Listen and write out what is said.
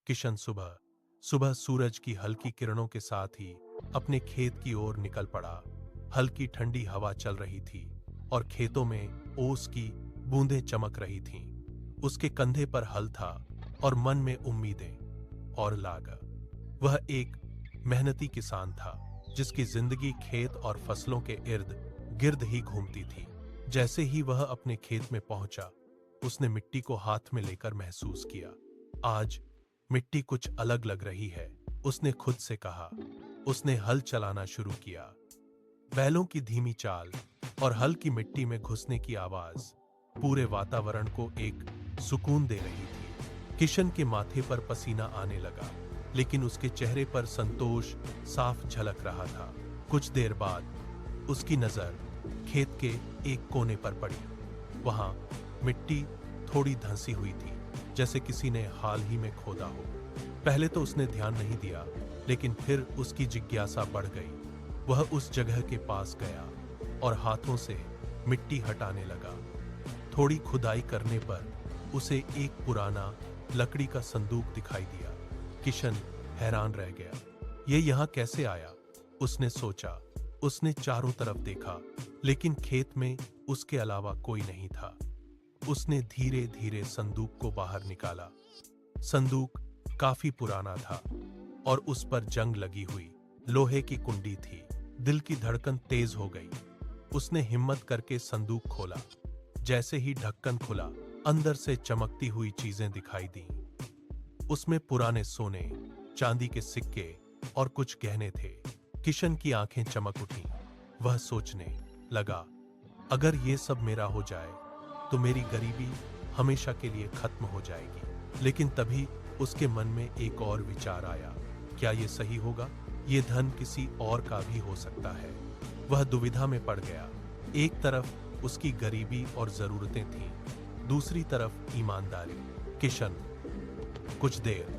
किशन सुबह सुबह सूरज की हल्की किरणों के साथ ही अपने खेत की ओर निकल पड़ा। हल्की ठंडी हवा चल रही थी और खेतों में ओस की बूंदें चमक रही थीं। उसके कंधे पर हल था और मन में उम्मीदें और लागा। वह एक मेहनती किसान था जिसकी जिंदगी खेत और फसलों के इर्द गिर्द ही घूमती थी। जैसे ही वह अपने खेत में पहुंचा, उसने मिट्टी को हाथ में लेकर महसूस किया। आज मिट्टी कुछ अलग लग रही है, उसने खुद से कहा। उसने हल चलाना शुरू किया। बैलों की धीमी चाल और हल की मिट्टी में घुसने की आवाज पूरे वातावरण को एक सुकून दे रही थी। किशन के माथे पर पसीना आने लगा, लेकिन उसके चेहरे पर संतोष साफ झलक रहा था। कुछ देर बाद उसकी नजर खेत के एक कोने पर पड़ी। वहां मिट्टी थोड़ी धंसी हुई थी, जैसे किसी ने हाल ही में खोदा हो। पहले तो उसने ध्यान नहीं दिया, लेकिन फिर उसकी जिज्ञासा बढ़ गई। वह उस जगह के पास गया और हाथों से मिट्टी हटाने लगा। थोड़ी खुदाई करने पर उसे एक पुराना लकड़ी का संदूक दिखाई दिया। किशन हैरान रह गया। ये यहाँ कैसे आया? उसने सोचा। उसने चारों तरफ देखा, लेकिन खेत में उसके अलावा कोई नहीं था। उसने धीरे धीरे संदूक को बाहर निकाला। संदूक काफी पुराना था और उस पर जंग लगी हुई लोहे की कुंडी थी। दिल की धड़कन तेज हो गई। उसने हिम्मत करके संदूक खोला। जैसे ही ढक्कन खुला, अंदर से चमकती हुई चीजें दिखाई दीं। उसमें पुराने सोने, चांदी के सिक्के और कुछ गहने थे। किशन की आंखें चमक उठीं। वह सोचने लगा, अगर ये सब मेरा हो जाए तो मेरी गरीबी हमेशा के लिए खत्म हो जाएगी। लेकिन तभी उसके मन में एक और विचार आया। क्या ये सही होगा? ये धन किसी और का भी हो सकता है। वह दुविधा में पड़ गया। एक तरफ उसकी गरीबी और जरूरतें थीं, दूसरी तरफ ईमानदारी। किशन कुछ देर